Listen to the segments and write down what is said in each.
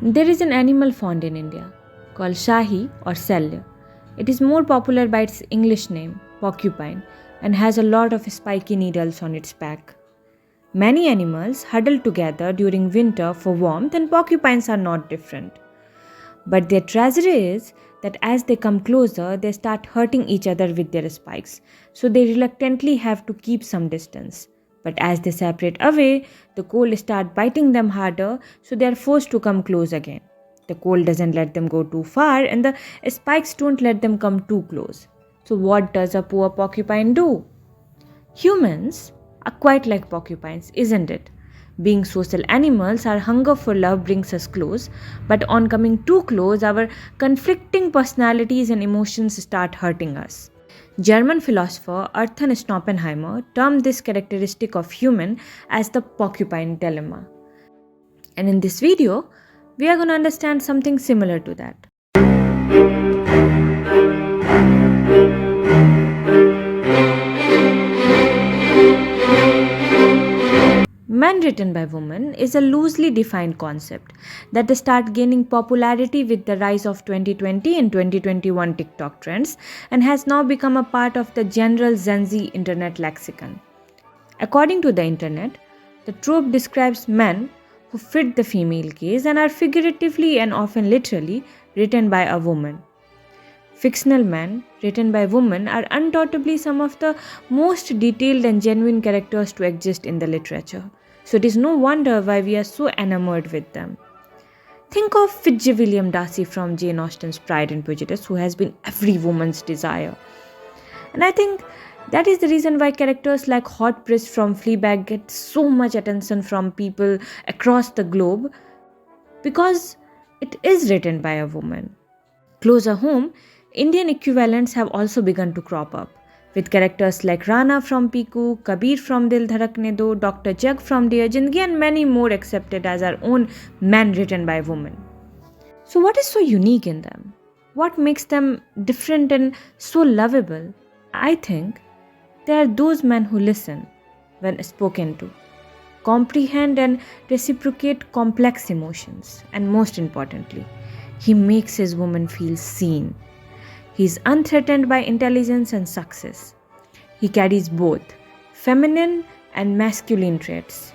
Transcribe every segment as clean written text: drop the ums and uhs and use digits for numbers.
There is an animal found in India called Shahi or Salya. It is more popular by its English name, porcupine, and has a lot of spiky needles on its back. Many animals huddle together during winter for warmth, and porcupines are not different. But their tragedy is that as they come closer, they start hurting each other with their spikes, so they reluctantly have to keep some distance. But as they separate away, the cold starts biting them harder, so they are forced to come close again. The cold doesn't let them go too far, and the spikes don't let them come too close. So, what does a poor porcupine do? Humans are quite like porcupines, isn't it? Being social animals, our hunger for love brings us close, but on coming too close, our conflicting personalities and emotions start hurting us. German philosopher Arthur Schopenhauer termed this characteristic of human as the porcupine dilemma. And in this video, we are going to understand something similar to that. Man written by woman is a loosely defined concept that started gaining popularity with the rise of 2020 and 2021 TikTok trends and has now become a part of the general Gen Z internet lexicon. According to the internet, the trope describes men who fit the female gaze and are figuratively and often literally written by a woman. Fictional men written by women are undoubtedly some of the most detailed and genuine characters to exist in the literature. So it is no wonder why we are so enamored with them. Think of Fitzwilliam Darcy from Jane Austen's Pride and Prejudice, who has been every woman's desire. And I think that is the reason why characters like Hot Priest from Fleabag get so much attention from people across the globe, because it is written by a woman. Closer home, Indian equivalents have also begun to crop up, with characters like Rana from Piku, Kabir from Dil Dharakne Do, Dr. Jag from Dear Zindagi, and many more accepted as our own men written by women. So what is so unique in them? What makes them different and so lovable? I think they are those men who listen when spoken to, comprehend and reciprocate complex emotions, and most importantly, he makes his woman feel seen. He is unthreatened by intelligence and success. He carries both feminine and masculine traits.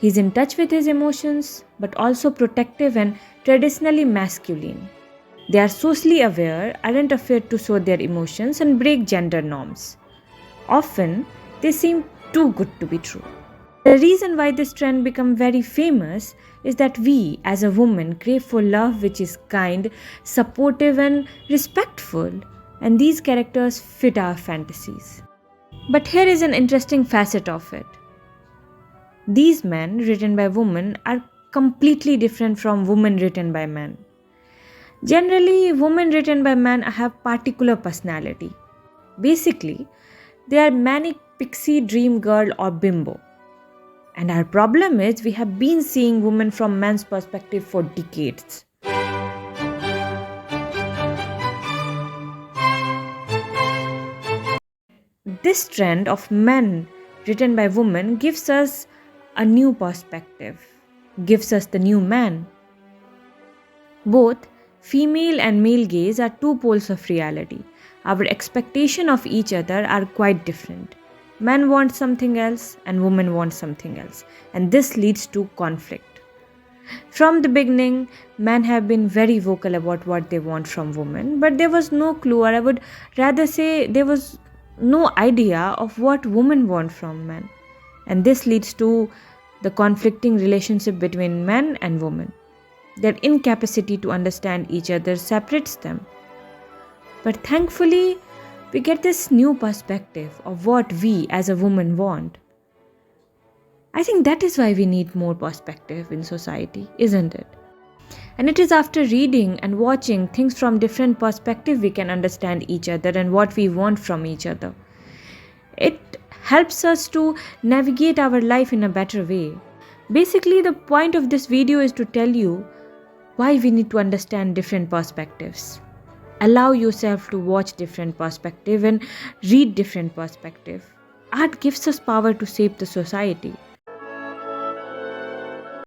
He is in touch with his emotions, but also protective and traditionally masculine. They are socially aware, aren't afraid to show their emotions, and break gender norms. Often, they seem too good to be true. The reason why this trend became very famous is that we, as a woman, crave for love which is kind, supportive and respectful, and these characters fit our fantasies. But here is an interesting facet of it. These men written by women are completely different from women written by men. Generally, women written by men have particular personality. Basically, they are manic pixie dream girl or bimbo. And our problem is we have been seeing women from men's perspective for decades. This trend of men written by women gives us a new perspective, gives us the new man. Both female and male gaze are two poles of reality. Our expectation of each other are quite different. Men want something else and women want something else, and this leads to conflict. From the beginning, men have been very vocal about what they want from women, but there was no clue, or I would rather say there was no idea of what women want from men. And this leads to the conflicting relationship between men and women. Their incapacity to understand each other separates them. But thankfully, we get this new perspective of what we as a woman want. I think that is why we need more perspective in society, isn't it? And it is after reading and watching things from different perspectives we can understand each other and what we want from each other. It helps us to navigate our life in a better way. Basically, the point of this video is to tell you why we need to understand different perspectives. Allow yourself to watch different perspectives and read different perspectives. Art gives us power to shape the society.